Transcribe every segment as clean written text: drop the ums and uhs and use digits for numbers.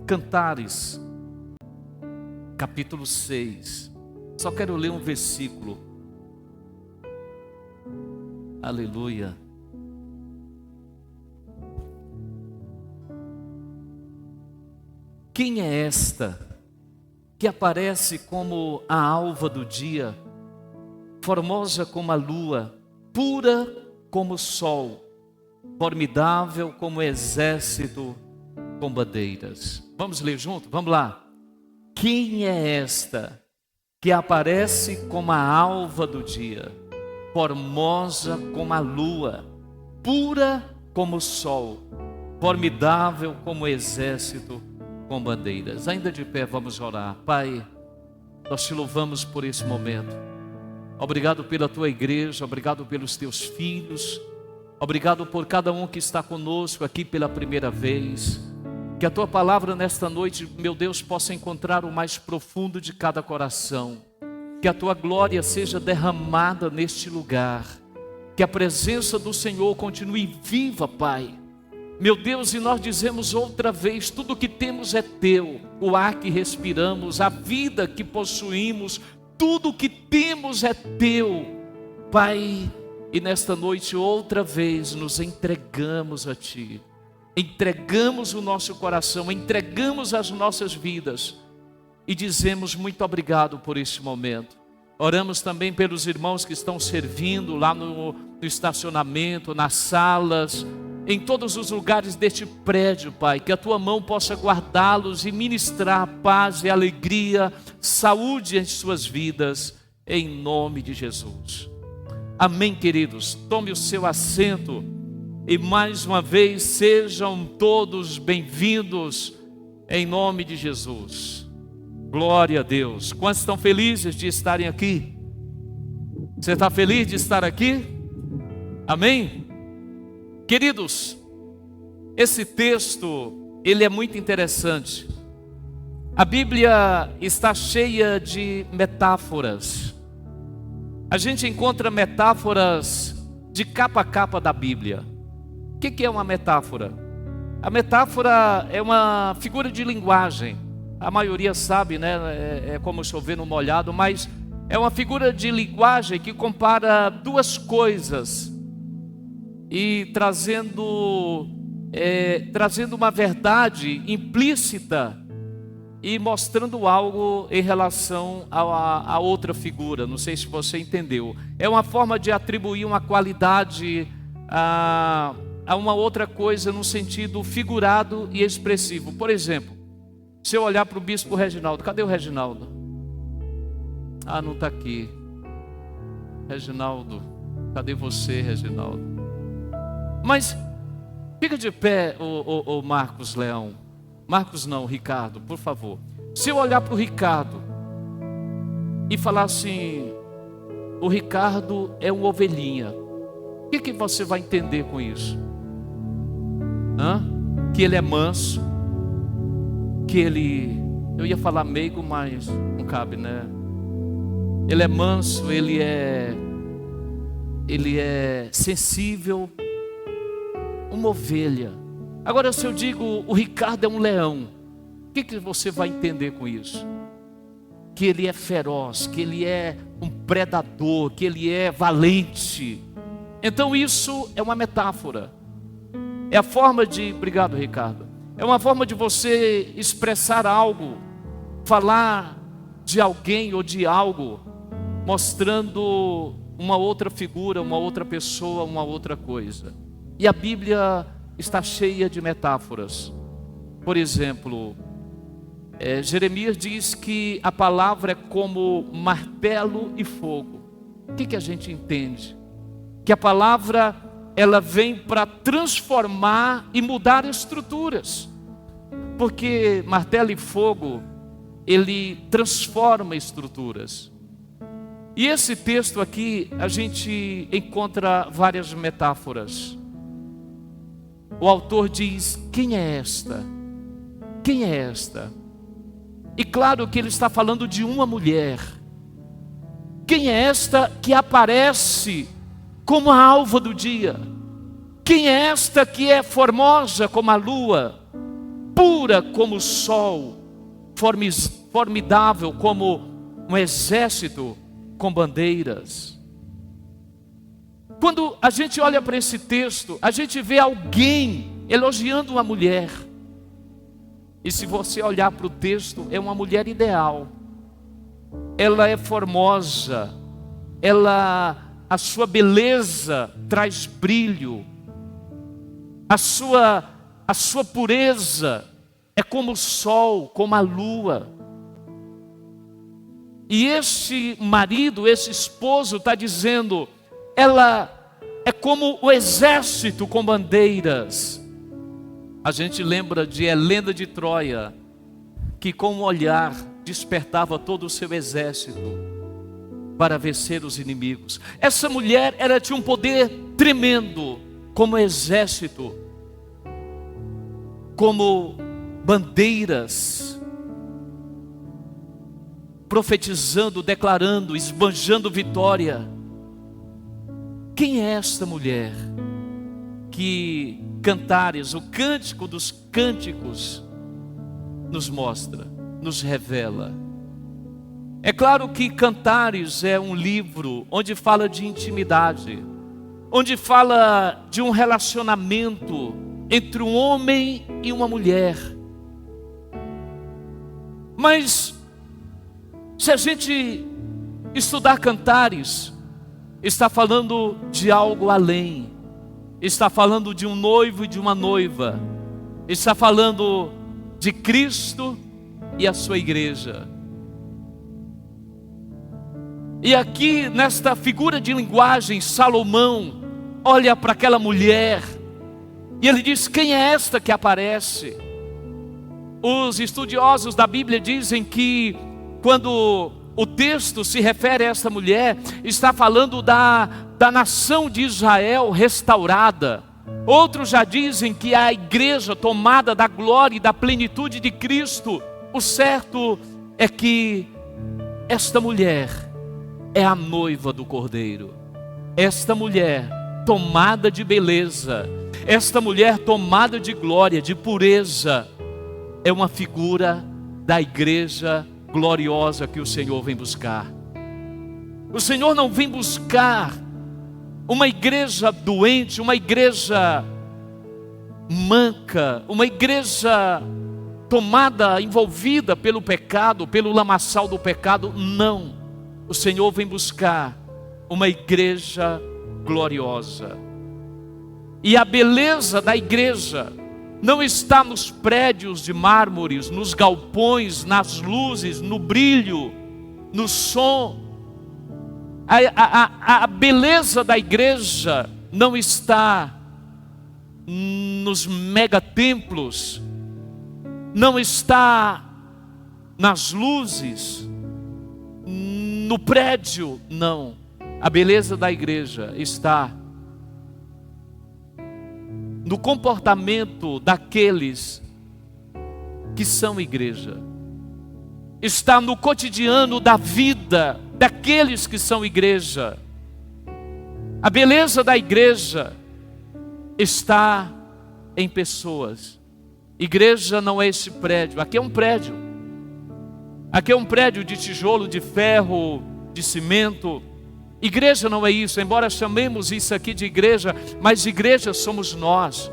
Cantares, capítulo 6. Só quero ler um versículo. Aleluia. Quem é esta que aparece como a alva do dia, formosa como a lua, pura como o sol, formidável como o exército com bandeiras? Vamos ler junto? Vamos lá. Quem é esta que aparece como a alva do dia, formosa como a lua, pura como o sol, formidável como o exército com bandeiras? Ainda de pé, vamos orar. Pai, nós te louvamos por esse momento. Obrigado pela tua igreja, obrigado pelos teus filhos, obrigado por cada um que está conosco aqui pela primeira vez. Que a tua palavra nesta noite, meu Deus, possa encontrar o mais profundo de cada coração. Que a tua glória seja derramada neste lugar. Que a presença do Senhor continue viva, Pai. Meu Deus, e nós dizemos outra vez, tudo que temos é teu. O ar que respiramos, a vida que possuímos, tudo que temos é teu, Pai. E nesta noite outra vez nos entregamos a Ti. Entregamos o nosso coração, entregamos as nossas vidas e dizemos muito obrigado por este momento. Oramos também pelos irmãos que estão servindo lá no estacionamento, nas salas, em todos os lugares deste prédio, Pai. Que a Tua mão possa guardá-los e ministrar paz e alegria, saúde em suas vidas, em nome de Jesus. Amém, queridos. Tome o seu assento. E mais uma vez, sejam todos bem-vindos, em nome de Jesus. Glória a Deus. Quantos estão felizes de estarem aqui? Você está feliz de estar aqui? Amém? Queridos, esse texto, ele é muito interessante. A Bíblia está cheia de metáforas. A gente encontra metáforas de capa a capa da Bíblia. O que é uma metáfora? A metáfora é uma figura de linguagem. A maioria sabe, né? É como chover no molhado, mas é uma figura de linguagem que compara duas coisas e trazendo uma verdade implícita e mostrando algo em relação a outra figura. Não sei se você entendeu. É uma forma de atribuir uma qualidade a uma outra coisa no sentido figurado e expressivo. Por exemplo, se eu olhar para o bispo Reginaldo, cadê o Reginaldo? Ah, não está aqui. Reginaldo, cadê você, Reginaldo? Mas fica de pé, o Marcos Leão. Marcos não, Ricardo, por favor. Se eu olhar para o Ricardo e falar assim, o Ricardo é uma ovelhinha, o que você vai entender com isso? Que ele é manso, que ele, eu ia falar meigo, mas não cabe, né? Ele é manso, ele é sensível, uma ovelha. Agora, se eu digo o Ricardo é um leão, o que você vai entender com isso? Que ele é feroz, que ele é um predador, que ele é valente. Então isso é uma metáfora. É a forma de, obrigado, Ricardo, é uma forma de você expressar algo, falar de alguém ou de algo, mostrando uma outra figura, uma outra pessoa, uma outra coisa. E a Bíblia está cheia de metáforas. Por exemplo, Jeremias diz que a palavra é como martelo e fogo. O que a gente entende? Que a palavra, ela vem para transformar e mudar estruturas. Porque martelo e fogo, ele transforma estruturas. E esse texto aqui, a gente encontra várias metáforas. O autor diz, quem é esta? Quem é esta? E claro que ele está falando de uma mulher. Quem é esta que aparece como a alva do dia? Quem é esta que é formosa como a lua? pura como o sol, formidável como um exército com bandeiras. Quando a gente olha para esse texto, a gente vê alguém elogiando uma mulher. E se você olhar para o texto, é uma mulher ideal. Ela é formosa, a sua beleza traz brilho, a sua pureza é como o sol, como a lua. E esse marido, esse esposo está dizendo, ela é como o exército com bandeiras. A gente lembra de Helena de Troia, que com um olhar despertava todo o seu exército para vencer os inimigos. Essa mulher, ela tinha um poder tremendo, como exército, como bandeiras, profetizando, declarando, esbanjando vitória. Quem é esta mulher que Cantares, o cântico dos cânticos, nos mostra, nos revela? É claro que Cantares é um livro onde fala de intimidade, onde fala de um relacionamento entre um homem e uma mulher. Mas se a gente estudar Cantares, está falando de algo além. Está falando de um noivo e de uma noiva. Está falando de Cristo e a sua igreja. E aqui, nesta figura de linguagem, Salomão olha para aquela mulher e ele diz: quem é esta que aparece? Os estudiosos da Bíblia dizem que quando o texto se refere a esta mulher, está falando da nação de Israel restaurada. Outros já dizem que é a igreja tomada da glória e da plenitude de Cristo. O certo é que esta mulher é a noiva do Cordeiro. Esta mulher tomada de beleza, esta mulher tomada de glória, de pureza, é uma figura da igreja gloriosa que o Senhor vem buscar. O Senhor não vem buscar uma igreja doente, uma igreja manca, uma igreja tomada, envolvida pelo pecado, pelo lamaçal do pecado. Não, o Senhor vem buscar uma igreja gloriosa. E a beleza da igreja não está nos prédios de mármores, nos galpões, nas luzes, no brilho, no som. A beleza da igreja não está nos megatemplos, não está nas luzes, no prédio, não. A beleza da igreja está no comportamento daqueles que são igreja. Está no cotidiano da vida daqueles que são igreja. A beleza da igreja está em pessoas. Igreja não é esse prédio. Aqui é um prédio. Aqui é um prédio de tijolo, de ferro, de cimento. Igreja não é isso, embora chamemos isso aqui de igreja, mas igreja somos nós.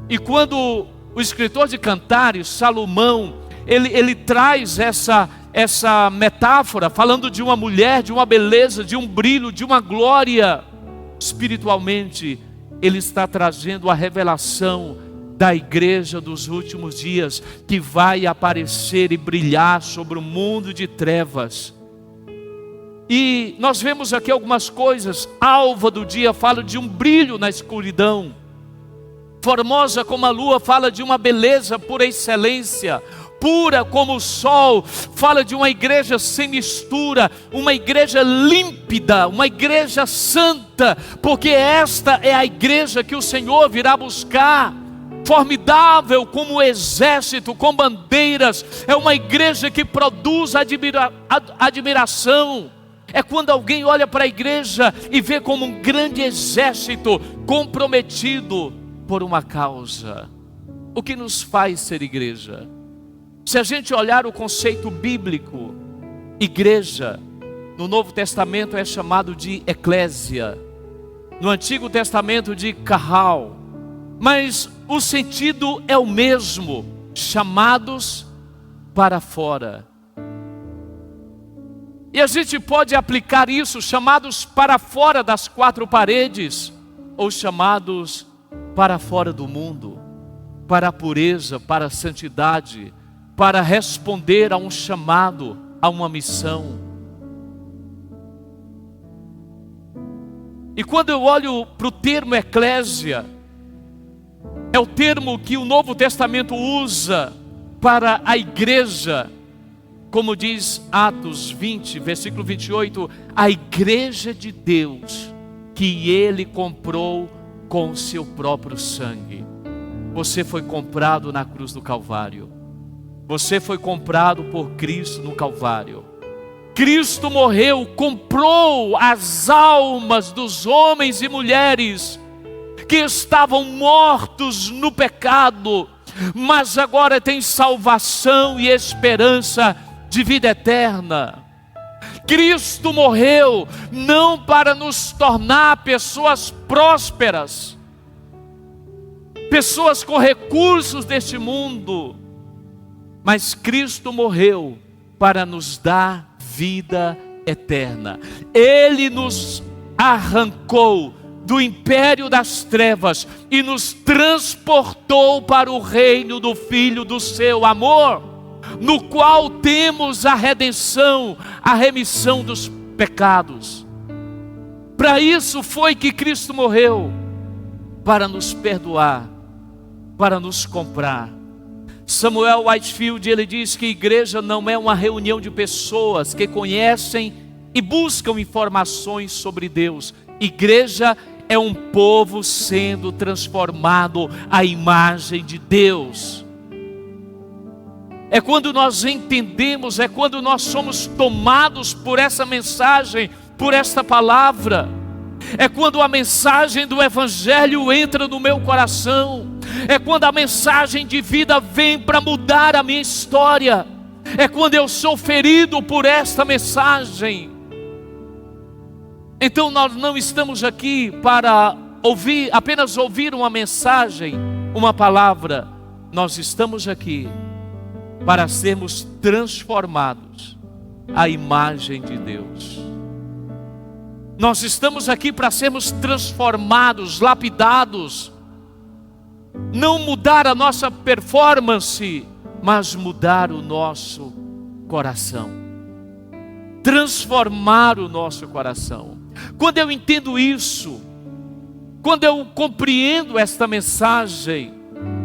E quando o escritor de Cantares, Salomão, ele traz essa metáfora, falando de uma mulher, de uma beleza, de um brilho, de uma glória, espiritualmente, ele está trazendo a revelação da igreja dos últimos dias, que vai aparecer e brilhar sobre o mundo de trevas. E nós vemos aqui algumas coisas. Alva do dia fala de um brilho na escuridão. Formosa como a lua fala de uma beleza por excelência. Pura como o sol fala de uma igreja sem mistura, uma igreja límpida, uma igreja santa, porque esta é a igreja que o Senhor virá buscar. Formidável como o exército, com bandeiras. É uma igreja que produz admiração. É quando alguém olha para a igreja e vê como um grande exército comprometido por uma causa. O que nos faz ser igreja? Se a gente olhar o conceito bíblico, igreja, no Novo Testamento é chamado de eclésia, no Antigo Testamento de carral, mas o sentido é o mesmo, chamados para fora. E a gente pode aplicar isso, chamados para fora das quatro paredes, ou chamados para fora do mundo, para a pureza, para a santidade, para responder a um chamado, a uma missão. E quando eu olho para o termo eclésia, é o termo que o Novo Testamento usa para a igreja, como diz Atos 20, versículo 28, a igreja de Deus, que Ele comprou com o seu próprio sangue. Você foi comprado na cruz do Calvário. Você foi comprado por Cristo no Calvário. Cristo morreu, comprou as almas dos homens e mulheres que estavam mortos no pecado, mas agora tem salvação e esperança de vida eterna. Cristo morreu não para nos tornar pessoas prósperas, pessoas com recursos deste mundo, mas Cristo morreu para nos dar vida eterna. Ele nos arrancou do império das trevas e nos transportou para o reino do Filho do seu amor, no qual temos a redenção, a remissão dos pecados. Para isso foi que Cristo morreu, para nos perdoar, para nos comprar. Samuel Whitefield, ele diz que igreja não é uma reunião de pessoas que conhecem e buscam informações sobre Deus. Igreja é um povo sendo transformado à imagem de Deus. É quando nós entendemos, é quando nós somos tomados por essa mensagem, por esta palavra. É quando a mensagem do Evangelho entra no meu coração. É quando a mensagem de vida vem para mudar a minha história. É quando eu sou ferido por esta mensagem. Então nós não estamos aqui para apenas ouvir uma mensagem, uma palavra. Nós estamos aqui para sermos transformados à imagem de Deus. Nós estamos aqui para sermos transformados, lapidados. Não mudar a nossa performance, mas mudar o nosso coração. Transformar o nosso coração. Quando eu entendo isso, quando eu compreendo esta mensagem,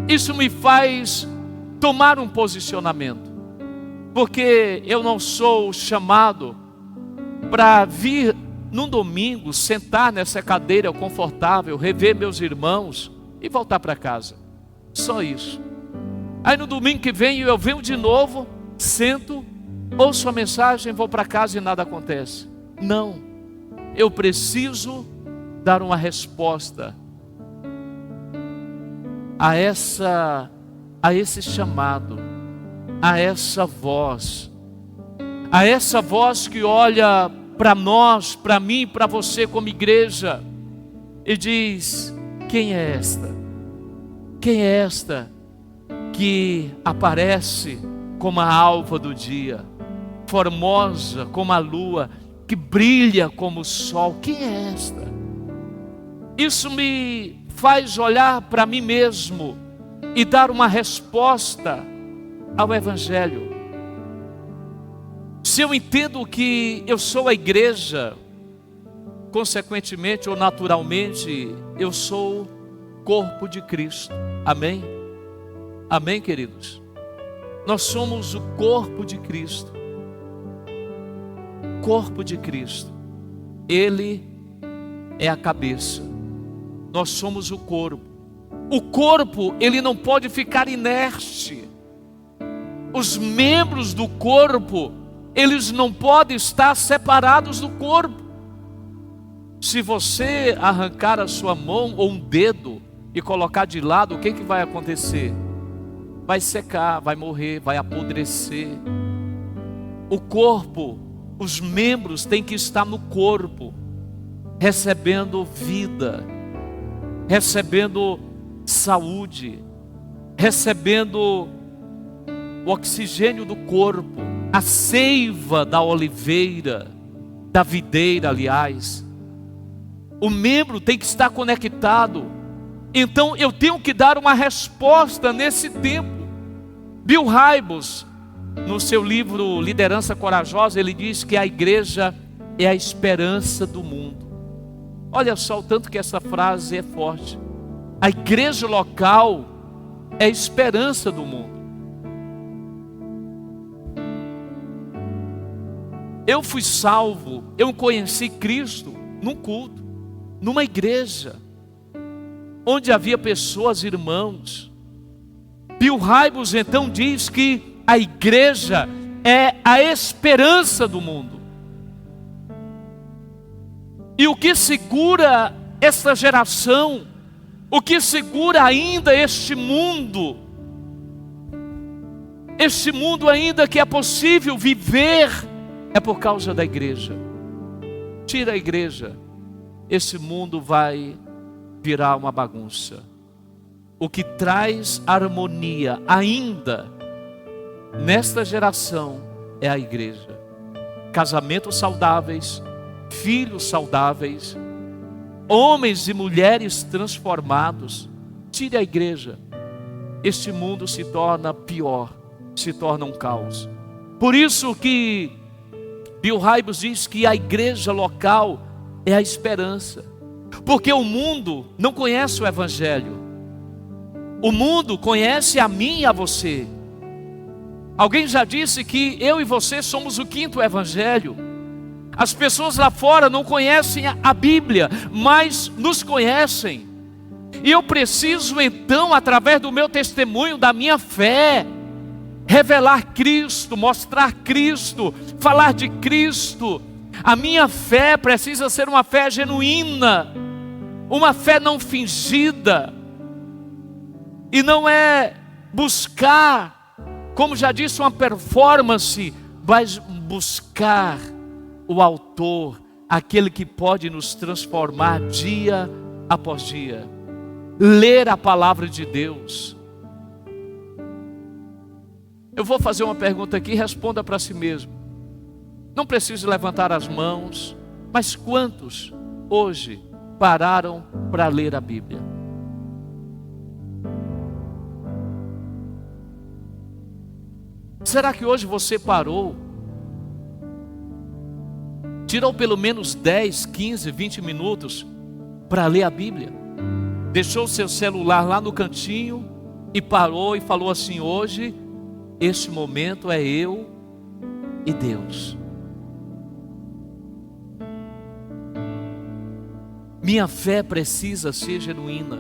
isso me faz tomar um posicionamento. Porque eu não sou chamado para vir num domingo, sentar nessa cadeira confortável, rever meus irmãos e voltar para casa. Só isso. Aí no domingo que vem eu venho de novo, sento, ouço a mensagem, vou para casa e nada acontece. Não. Eu preciso dar uma resposta a esse chamado, a essa voz que olha para nós, para mim, para você como igreja, e diz: quem é esta? Quem é esta que aparece como a alva do dia, formosa como a lua, que brilha como o sol? Quem é esta? Isso me faz olhar para mim mesmo e dar uma resposta ao Evangelho. Se eu entendo que eu sou a igreja, consequentemente ou naturalmente, eu sou corpo de Cristo. Amém? Amém, queridos? Nós somos o corpo de Cristo. Corpo de Cristo. Ele é a cabeça. Nós somos o corpo. O corpo, ele não pode ficar inerte. Os membros do corpo, eles não podem estar separados do corpo. Se você arrancar a sua mão ou um dedo e colocar de lado, o que vai acontecer? vai secar, vai morrer, vai apodrecer. O corpo, os membros têm que estar no corpo, recebendo vida, recebendo saúde, recebendo o oxigênio do corpo, a seiva da oliveira, da videira, aliás. O membro tem que estar conectado. Então eu tenho que dar uma resposta nesse tempo. Bill Hybels, no seu livro Liderança Corajosa, ele diz que a igreja é a esperança do mundo. Olha só o tanto que essa frase é forte. A igreja local é a esperança do mundo. Eu fui salvo, eu conheci Cristo num culto, numa igreja, onde havia pessoas, irmãos. Bill Hybels então diz que a igreja é a esperança do mundo. E o que segura essa geração, o que segura ainda este mundo ainda que é possível viver, é por causa da igreja. Tira a igreja, esse mundo vai virar uma bagunça. O que traz harmonia ainda nesta geração é a igreja. Casamentos saudáveis, filhos saudáveis, homens e mulheres transformados. Tire a igreja, este mundo se torna pior, se torna um caos. Por isso que Bill Hybels diz que a igreja local é a esperança, porque o mundo não conhece o evangelho. O mundo conhece a mim e a você. Alguém já disse que eu e você somos o quinto evangelho. As pessoas lá fora não conhecem a Bíblia, mas nos conhecem. E eu preciso então, através do meu testemunho, da minha fé, revelar Cristo, mostrar Cristo, falar de Cristo. A minha fé precisa ser uma fé genuína, uma fé não fingida. E não é buscar, como já disse, uma performance, mas buscar o autor, aquele que pode nos transformar dia após dia. Ler a palavra de Deus. Eu vou fazer uma pergunta aqui, responda para si mesmo. Não precisa levantar as mãos, mas quantos hoje pararam para ler a Bíblia? Será que hoje você parou? Tirou pelo menos 10, 15, 20 minutos para ler a Bíblia? Deixou o seu celular lá no cantinho e parou e falou assim: hoje, este momento é eu e Deus. Minha fé precisa ser genuína.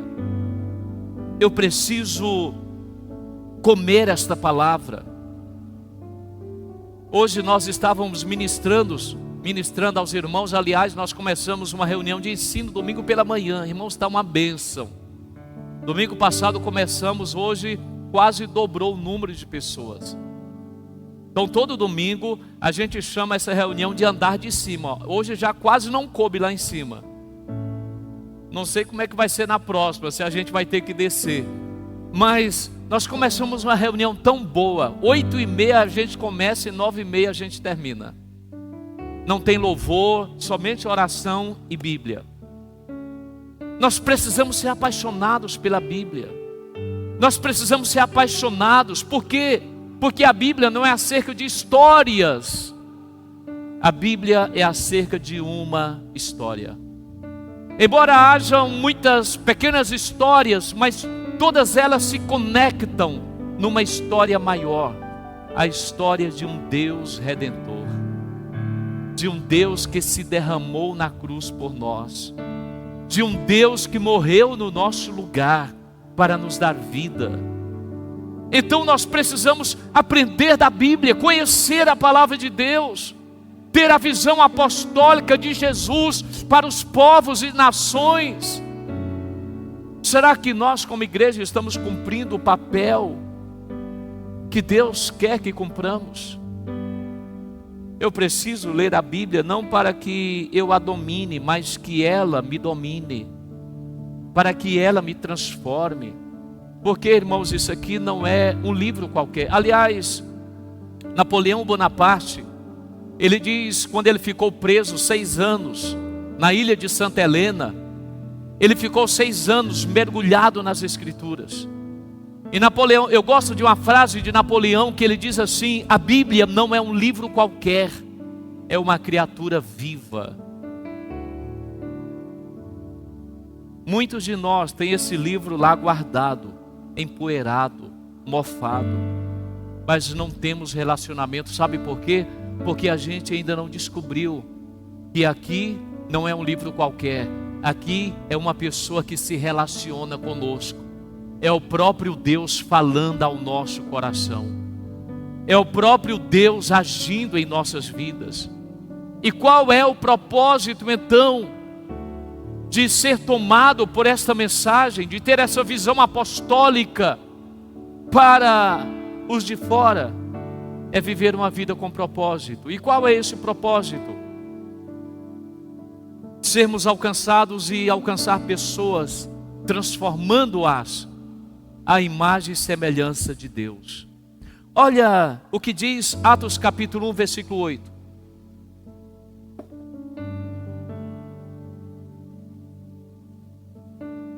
Eu preciso comer esta palavra. Hoje nós estávamos ministrando aos irmãos. Aliás, nós começamos uma reunião de ensino domingo pela manhã. Irmãos, está uma bênção. Domingo passado começamos, hoje quase dobrou o número de pessoas. Então todo domingo a gente chama essa reunião de andar de cima. Hoje já quase não coube lá em cima. Não sei como é que vai ser na próxima, se a gente vai ter que descer. Mas nós começamos uma reunião tão boa. 8h30 a gente começa e 9h30 a gente termina. Não tem louvor, somente oração e Bíblia. Nós precisamos ser apaixonados pela Bíblia. Nós precisamos ser apaixonados. Por quê? Porque a Bíblia não é acerca de histórias. A Bíblia é acerca de uma história. Embora hajam muitas pequenas histórias, mas todas elas se conectam numa história maior. A história de um Deus redentor. De um Deus que se derramou na cruz por nós. De um Deus que morreu no nosso lugar para nos dar vida. Então nós precisamos aprender da Bíblia, conhecer a palavra de Deus, ter a visão apostólica de Jesus para os povos e nações. Será que nós como igreja estamos cumprindo o papel que Deus quer que cumpramos. Eu preciso ler a Bíblia não para que eu a domine, mas que ela me domine, para que ela me transforme. Porque, irmãos, isso aqui não é um livro qualquer. Aliás, Napoleão Bonaparte, ele diz, quando ele ficou preso 6 anos na ilha de Santa Helena, ele ficou 6 anos mergulhado nas Escrituras. E Napoleão, eu gosto de uma frase de Napoleão que ele diz assim: a Bíblia não é um livro qualquer, é uma criatura viva. Muitos de nós têm esse livro lá guardado, empoeirado, mofado, mas não temos relacionamento. Sabe por quê? Porque a gente ainda não descobriu que aqui não é um livro qualquer, aqui é uma pessoa que se relaciona conosco. É o próprio Deus falando ao nosso coração. É o próprio Deus agindo em nossas vidas. E qual é o propósito então de ser tomado por esta mensagem, de ter essa visão apostólica para os de fora? É viver uma vida com propósito. E qual é esse propósito? Sermos alcançados e alcançar pessoas, transformando-as à imagem e semelhança de Deus. Olha o que diz Atos capítulo 1, versículo 8.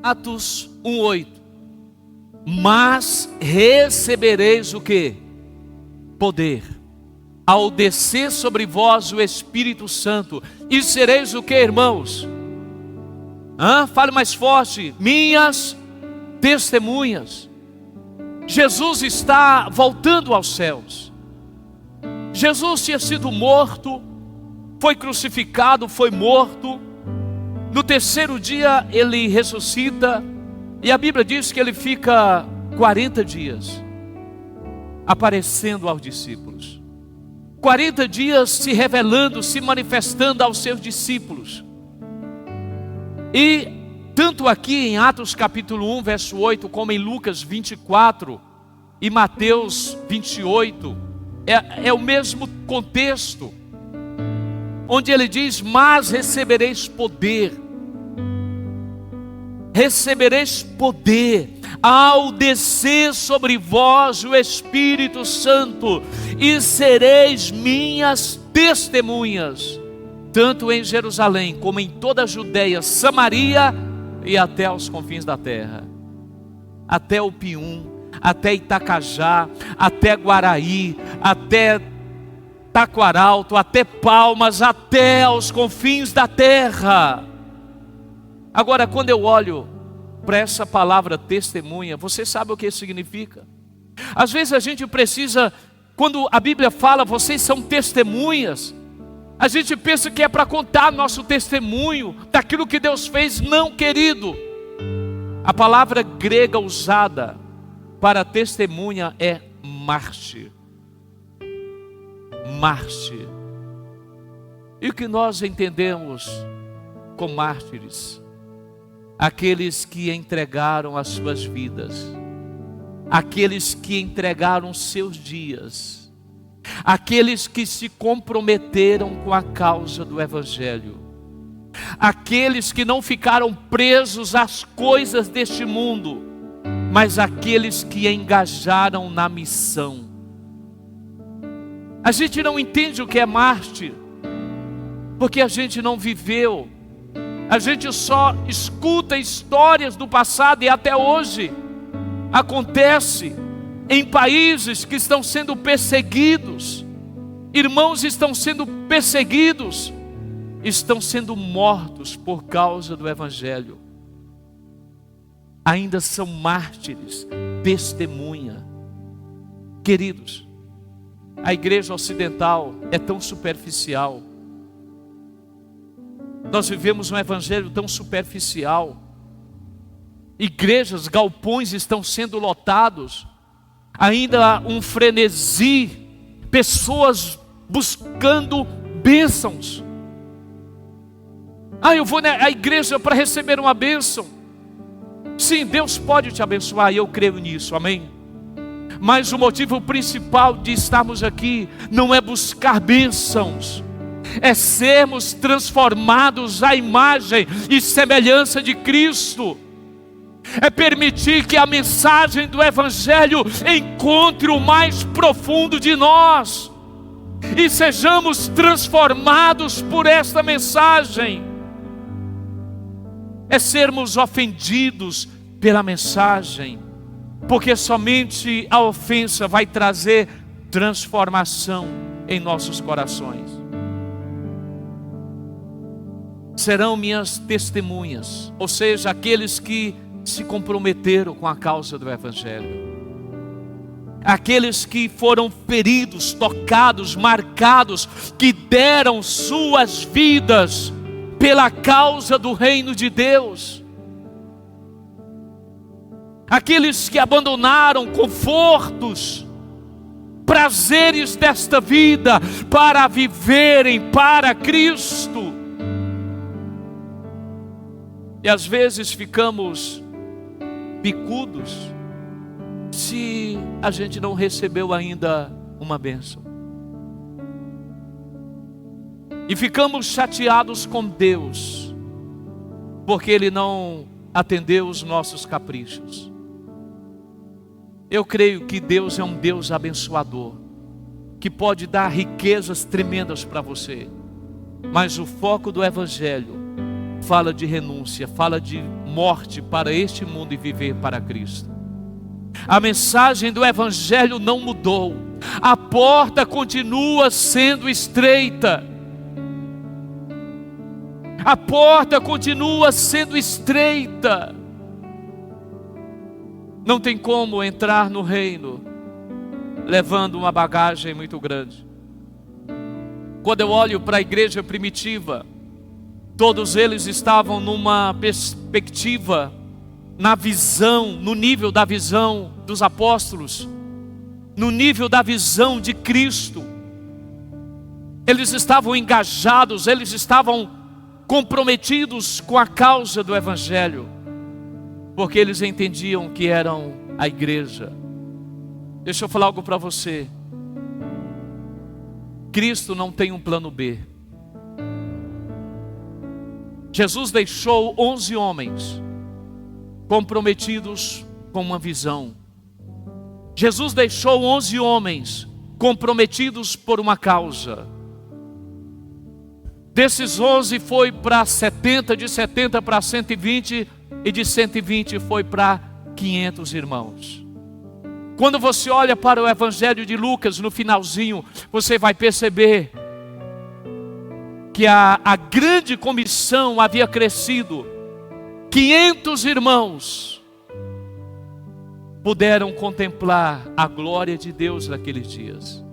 Atos 1, 8. Mas recebereis o que? Poder, ao descer sobre vós o Espírito Santo, e sereis o que, irmãos? Fale mais forte. Minhas testemunhas. Jesus está voltando aos céus. Jesus tinha sido morto, foi crucificado, foi morto. No terceiro dia ele ressuscita, e a Bíblia diz que ele fica 40 dias aparecendo aos discípulos. 40 dias se revelando, se manifestando aos seus discípulos. E tanto aqui em Atos capítulo 1, verso 8, como em Lucas 24 e Mateus 28, é o mesmo contexto, onde ele diz: mas recebereis poder ao descer sobre vós o Espírito Santo, e sereis minhas testemunhas, tanto em Jerusalém, como em toda a Judeia, Samaria e até aos confins da terra. Até o Pium, até Itacajá, até Guaraí, até Taquaralto, até Palmas, até aos confins da terra. Agora, quando eu olho para essa palavra testemunha, você sabe o que isso significa? Às vezes a gente precisa, quando a Bíblia fala, vocês são testemunhas, a gente pensa que é para contar nosso testemunho daquilo que Deus fez. Não, querido. A palavra grega usada para testemunha é mártir. Mártir. E o que nós entendemos com mártires? Aqueles que entregaram as suas vidas, aqueles que entregaram seus dias, aqueles que se comprometeram com a causa do Evangelho, aqueles que não ficaram presos às coisas deste mundo, mas aqueles que engajaram na missão. A gente não entende o que é mártir, porque a gente não viveu. A gente só escuta histórias do passado, e até hoje acontece em países que estão sendo perseguidos. Irmãos estão sendo perseguidos, estão sendo mortos por causa do Evangelho. Ainda são mártires, testemunha. Queridos, a igreja ocidental é tão superficial. Nós vivemos um evangelho tão superficial. Igrejas, galpões estão sendo lotados. Ainda há um frenesi, pessoas buscando bênçãos. Eu vou à igreja para receber uma bênção. Sim, Deus pode te abençoar, e eu creio nisso, amém? Mas o motivo principal de estarmos aqui não é buscar bênçãos, é sermos transformados à imagem e semelhança de Cristo. É permitir que a mensagem do Evangelho encontre o mais profundo de nós e sejamos transformados por esta mensagem. É sermos ofendidos pela mensagem, porque somente a ofensa vai trazer transformação em nossos corações. Serão minhas testemunhas, ou seja, aqueles que se comprometeram com a causa do Evangelho, aqueles que foram feridos, tocados, marcados, que deram suas vidas pela causa do reino de Deus, aqueles que abandonaram confortos, prazeres desta vida para viverem para Cristo. E às vezes ficamos bicudos se a gente não recebeu ainda uma bênção. E ficamos chateados com Deus, porque Ele não atendeu os nossos caprichos. Eu creio que Deus é um Deus abençoador, que pode dar riquezas tremendas para você. Mas o foco do Evangelho fala de renúncia, fala de morte para este mundo e viver para Cristo. A mensagem do Evangelho não mudou. A porta continua sendo estreita. A porta continua sendo estreita. Não tem como entrar no reino levando uma bagagem muito grande. Quando eu olho para a igreja primitiva, todos eles estavam numa perspectiva, na visão, no nível da visão dos apóstolos, no nível da visão de Cristo. Eles estavam engajados, eles estavam comprometidos com a causa do Evangelho, porque eles entendiam que eram a igreja. Deixa eu falar algo para você. Cristo não tem um plano B. Jesus deixou 11 homens comprometidos com uma visão. Jesus deixou 11 homens comprometidos por uma causa. Desses 11 foi para 70, de 70 para 120 e de 120 foi para 500 irmãos. Quando você olha para o Evangelho de Lucas, no finalzinho, você vai perceber que a grande comissão havia crescido. 500 irmãos puderam contemplar a glória de Deus naqueles dias.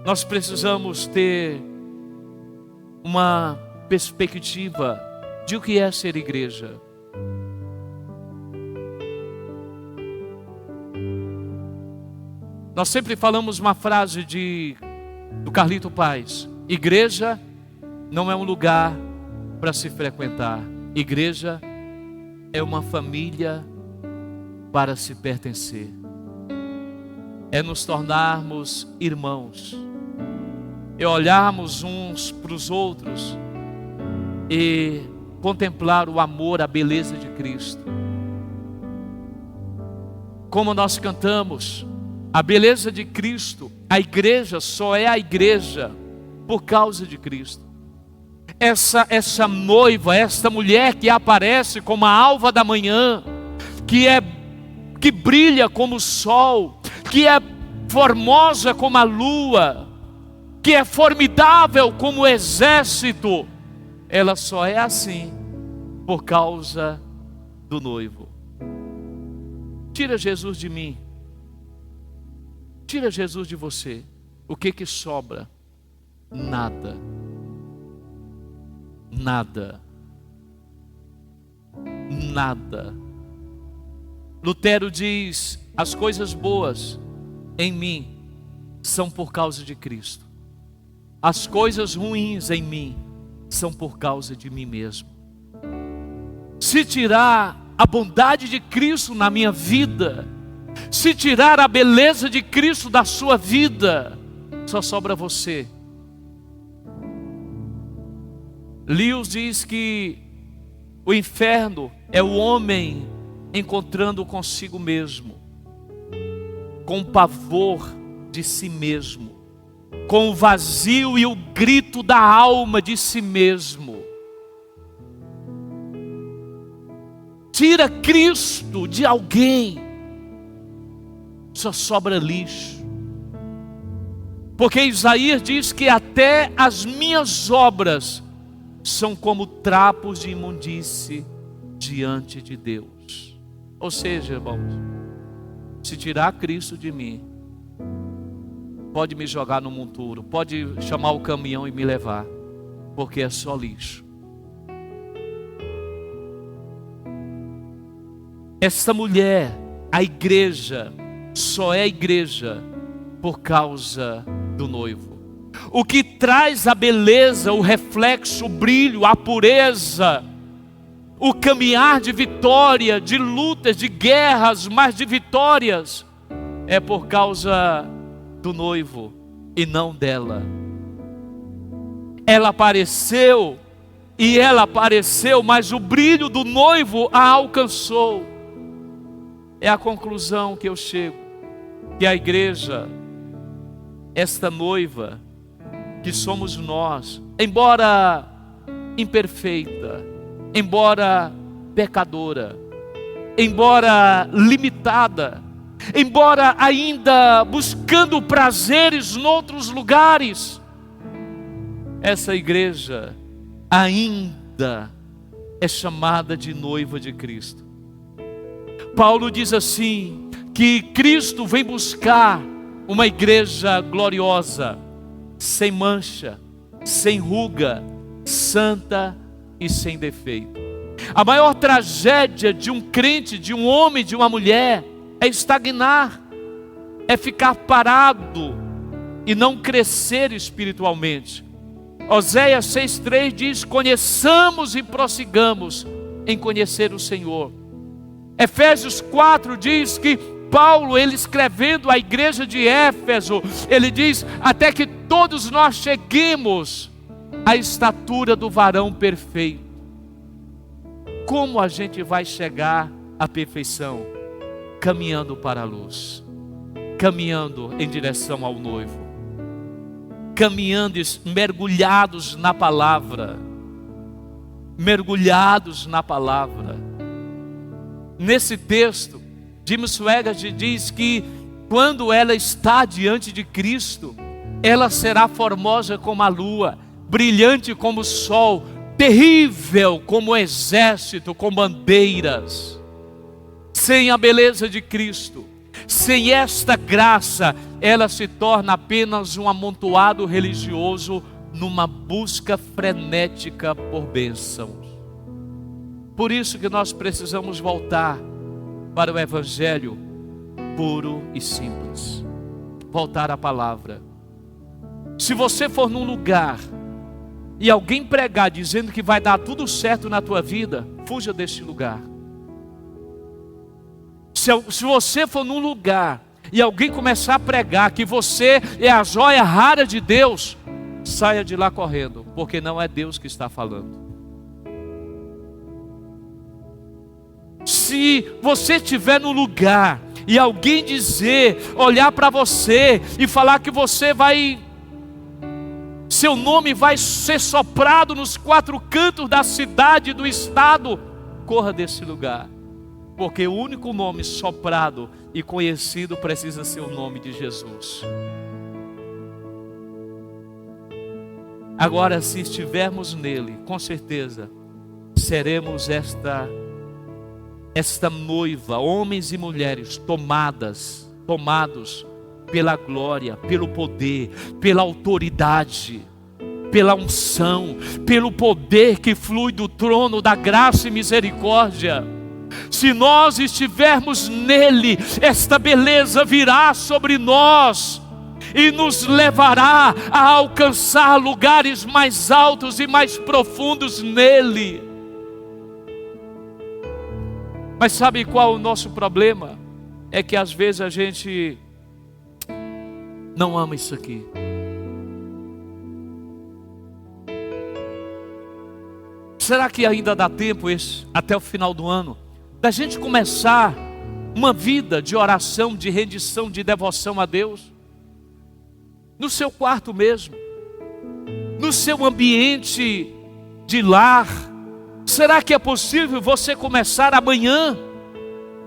Nós precisamos ter uma perspectiva de o que é ser igreja. Nós sempre falamos uma frase do Carlito Paz: igreja não é um lugar para se frequentar. Igreja é uma família para se pertencer. É nos tornarmos irmãos. É olharmos uns para os outros e contemplar o amor, a beleza de Cristo. Como nós cantamos, a beleza de Cristo, a igreja só é a igreja por causa de Cristo. Essa noiva, essa mulher que aparece como a alva da manhã, que brilha como o sol, que é formosa como a lua, que é formidável como o exército, ela só é assim por causa do noivo. Tira Jesus de mim, tira Jesus de você, o que sobra? Nada. Nada. Nada. Lutero diz: as coisas boas em mim são por causa de Cristo. As coisas ruins em mim são por causa de mim mesmo. Se tirar a bondade de Cristo na minha vida, se tirar a beleza de Cristo da sua vida, só sobra você. Lewis diz que o inferno é o homem encontrando consigo mesmo, com pavor de si mesmo, com o vazio e o grito da alma de si mesmo. Tira Cristo de alguém, só sobra lixo. Porque Isaías diz que até as minhas obras são como trapos de imundície diante de Deus. Ou seja, irmãos, se tirar Cristo de mim, pode me jogar no monturo, pode chamar o caminhão e me levar, porque é só lixo. Essa mulher, a igreja, só é igreja por causa do noivo. O que traz a beleza, o reflexo, o brilho, a pureza, o caminhar de vitória, de lutas, de guerras, mas de vitórias, é por causa do noivo e não dela. Ela apareceu, mas o brilho do noivo a alcançou. É a conclusão que eu chego, que a igreja, esta noiva, que somos nós, embora imperfeita, embora pecadora, embora limitada, embora ainda buscando prazeres em outros lugares, essa igreja ainda é chamada de noiva de Cristo. Paulo diz assim, que Cristo vem buscar uma igreja gloriosa, sem mancha, sem ruga, santa e sem defeito. A maior tragédia de um crente, de um homem, de uma mulher, é estagnar, é ficar parado e não crescer espiritualmente. Oséias 6,3 diz: conheçamos e prossigamos em conhecer o Senhor. Efésios 4 diz que Paulo, ele escrevendo à igreja de Éfeso, ele diz: até que todos nós cheguemos à estatura do varão perfeito. Como a gente vai chegar à perfeição? Caminhando para a luz, caminhando em direção ao noivo, caminhando mergulhados na palavra, mergulhados na palavra. Nesse texto, Jim Swaggart diz que quando ela está diante de Cristo, ela será formosa como a lua, brilhante como o sol, terrível como o exército com bandeiras. Sem a beleza de Cristo, sem esta graça, ela se torna apenas um amontoado religioso numa busca frenética por bênçãos. Por isso que nós precisamos voltar para o Evangelho puro e simples. Voltar à palavra. Se você for num lugar e alguém pregar dizendo que vai dar tudo certo na tua vida, fuja deste lugar. Se você for num lugar e alguém começar a pregar que você é a joia rara de Deus, saia de lá correndo, porque não é Deus que está falando. Se você estiver no lugar e alguém olhar para você e falar que seu nome vai ser soprado nos 4 cantos da cidade, do estado, corra desse lugar, porque o único nome soprado e conhecido precisa ser o nome de Jesus. Agora, se estivermos nele, com certeza seremos esta noiva, homens e mulheres tomados pela glória, pelo poder, pela autoridade, pela unção, pelo poder que flui do trono da graça e misericórdia. Se nós estivermos nele, esta beleza virá sobre nós e nos levará a alcançar lugares mais altos e mais profundos nele. Mas sabe qual o nosso problema? É que às vezes a gente não ama isso aqui. Será que ainda dá tempo até o final do ano, da gente começar uma vida de oração, de rendição, de devoção a Deus? No seu quarto mesmo, no seu ambiente de lar. Será que é possível você começar amanhã,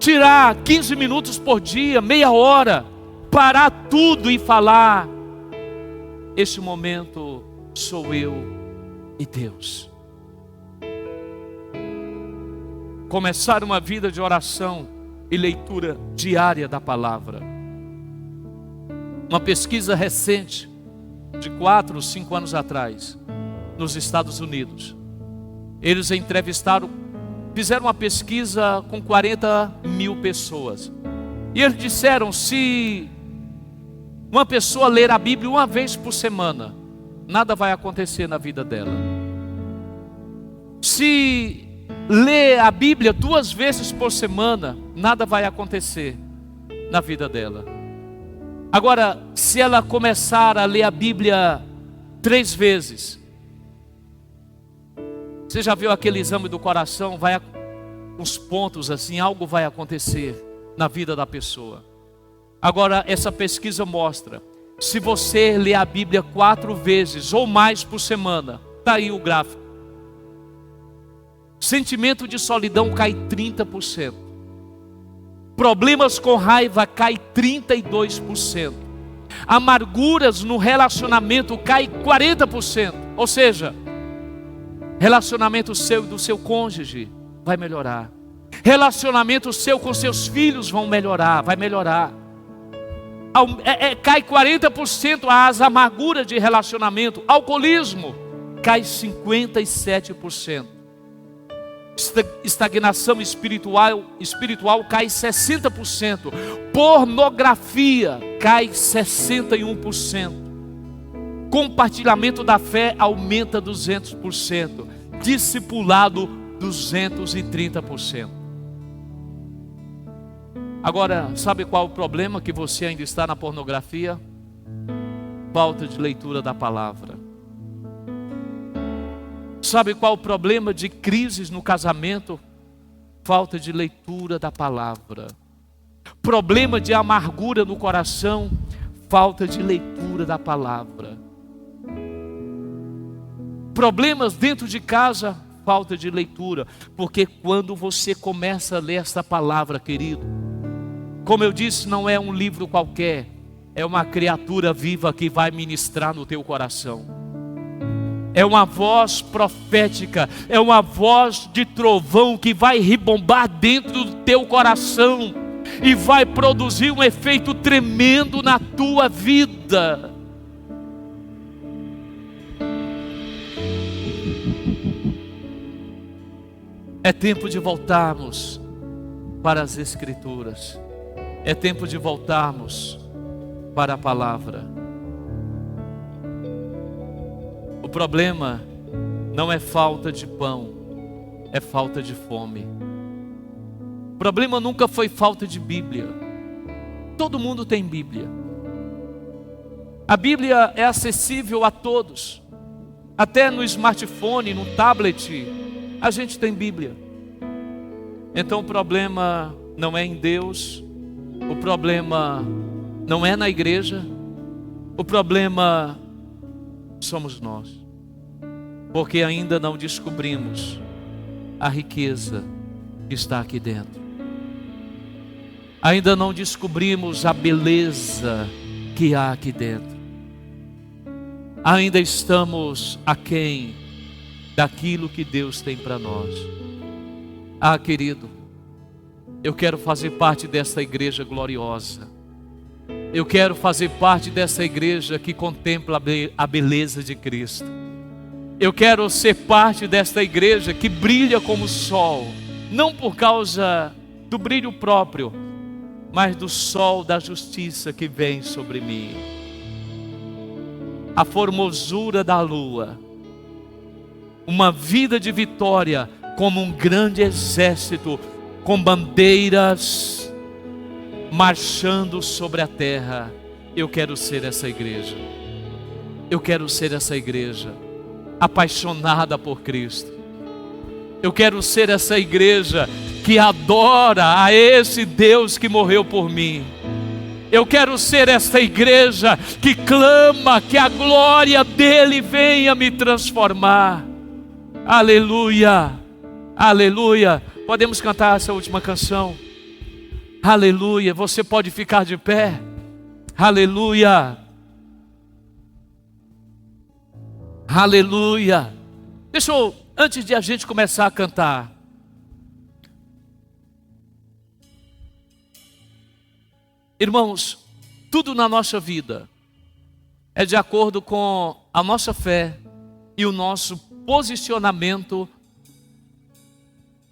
tirar 15 minutos por dia, meia hora, parar tudo e falar: este momento sou eu e Deus. Começar uma vida de oração e leitura diária da palavra. Uma pesquisa recente, de 4 ou 5 anos atrás, nos Estados Unidos, eles fizeram uma pesquisa com 40 mil pessoas. E eles disseram: se uma pessoa ler a Bíblia uma vez por semana, nada vai acontecer na vida dela. Se ler a Bíblia 2 vezes por semana, nada vai acontecer na vida dela. Agora, se ela começar a ler a Bíblia 3 vezes, você já viu aquele exame do coração? Vai uns pontos assim, algo vai acontecer na vida da pessoa. Agora, essa pesquisa mostra: se você ler a Bíblia 4 vezes ou mais por semana, está aí o gráfico. Sentimento de solidão cai 30%. Problemas com raiva cai 32%. Amarguras no relacionamento cai 40%. Ou seja, relacionamento seu e do seu cônjuge vai melhorar. Relacionamento seu com seus filhos vai melhorar. Cai 40% as amarguras de relacionamento. Alcoolismo cai 57%. Estagnação espiritual cai 60%. Pornografia cai 61%. Compartilhamento da fé aumenta 200%. Discipulado 230%. Agora, sabe qual o problema que você ainda está na pornografia? Falta de leitura da palavra. Sabe qual o problema de crises no casamento? Falta de leitura da palavra. Problema de amargura no coração? Falta de leitura da palavra. Problemas dentro de casa? Falta de leitura. Porque quando você começa a ler esta palavra, querido, como eu disse, não é um livro qualquer, é uma criatura viva que vai ministrar no teu coração. É uma voz profética, é uma voz de trovão que vai ribombar dentro do teu coração e vai produzir um efeito tremendo na tua vida. É tempo de voltarmos para as Escrituras. É tempo de voltarmos para a palavra. O problema não é falta de pão, é falta de fome. O problema nunca foi falta de Bíblia. Todo mundo tem Bíblia. A Bíblia é acessível a todos. Até no smartphone, no tablet, a gente tem Bíblia. Então o problema não é em Deus, o problema não é na igreja, o problema somos nós. Porque ainda não descobrimos a riqueza que está aqui dentro. Ainda não descobrimos a beleza que há aqui dentro. Ainda estamos aquém daquilo que Deus tem para nós. Ah, querido, eu quero fazer parte dessa igreja gloriosa. Eu quero fazer parte dessa igreja que contempla a beleza de Cristo. Eu quero ser parte desta igreja que brilha como o sol, não por causa do brilho próprio, mas do sol da justiça que vem sobre mim. A formosura da lua, uma vida de vitória como um grande exército com bandeiras marchando sobre a terra. Eu quero ser essa igreja. Eu quero ser essa igreja apaixonada por Cristo. Eu quero ser essa igreja que adora a esse Deus que morreu por mim. Eu quero ser essa igreja que clama que a glória dele venha me transformar. Aleluia, aleluia. Podemos cantar essa última canção? Aleluia. Você pode ficar de pé. Aleluia, aleluia. Deixa eu, antes de a gente começar a cantar, irmãos, tudo na nossa vida é de acordo com a nossa fé e o nosso posicionamento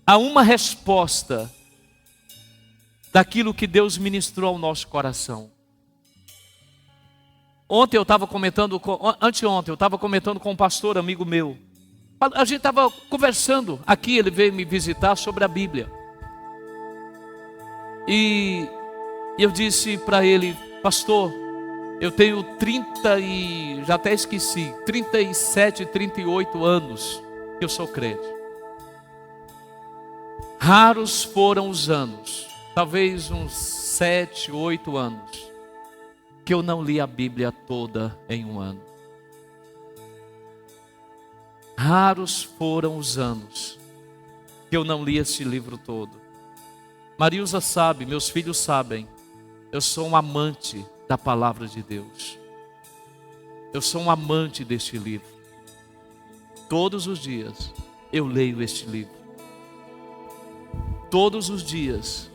a uma resposta daquilo que Deus ministrou ao nosso coração. Anteontem eu estava comentando com um pastor amigo meu. A gente estava conversando aqui, ele veio me visitar sobre a Bíblia. E eu disse para ele: pastor, eu tenho 37, 38 anos que eu sou crente. Raros foram os anos, talvez uns 7, 8 anos, que eu não li a Bíblia toda em um ano. Raros foram os anos que eu não li esse livro todo. Marilza sabe, meus filhos sabem, eu sou um amante da palavra de Deus. Eu sou um amante deste livro. Todos os dias eu leio este livro. Todos os dias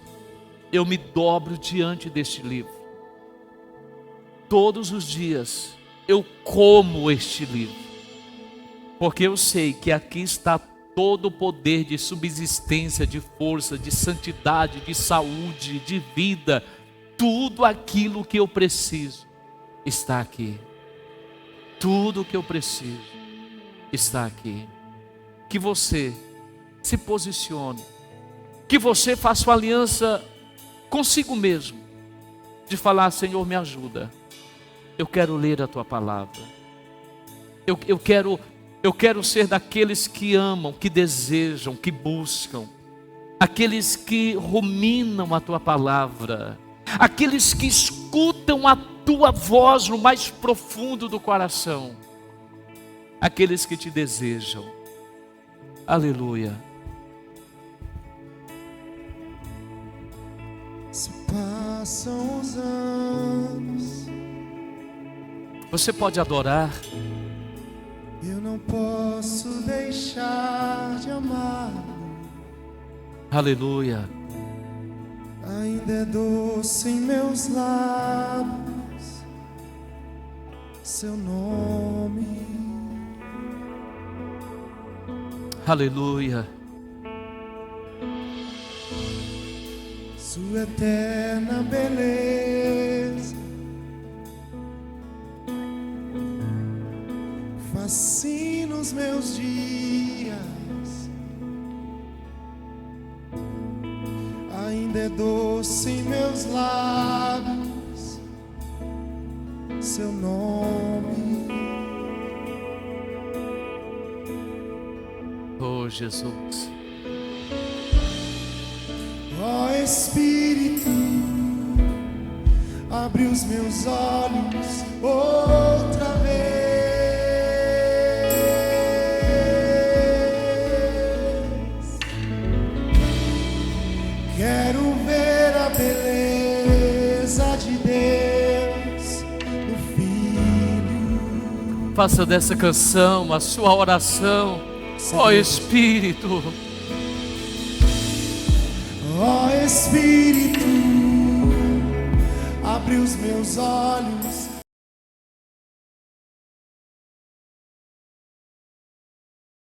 eu me dobro diante deste livro. Todos os dias eu como este livro, porque eu sei que aqui está todo o poder de subsistência, de força, de santidade, de saúde, de vida. Tudo aquilo que eu preciso está aqui. Tudo o que eu preciso está aqui. Que você se posicione, que você faça uma aliança consigo mesmo, de falar: Senhor, me ajuda. Eu quero ler a tua palavra. Eu quero ser daqueles que amam, que desejam, que buscam. Aqueles que ruminam a tua palavra. Aqueles que escutam a tua voz no mais profundo do coração. Aqueles que te desejam. Aleluia. Se passam os anos, você pode adorar. eu não posso deixar de amar. Aleluia. Ainda é doce em meus lábios seu nome. Aleluia. Sua eterna beleza fascina os meus dias. Ainda é doce em meus lábios seu nome. Oh, Jesus. Ó Espírito, abre os meus olhos outra vez. Quero ver a beleza de Deus no Filho. Faça dessa canção a sua oração. Ó Espírito. Ó Espírito, abre os meus olhos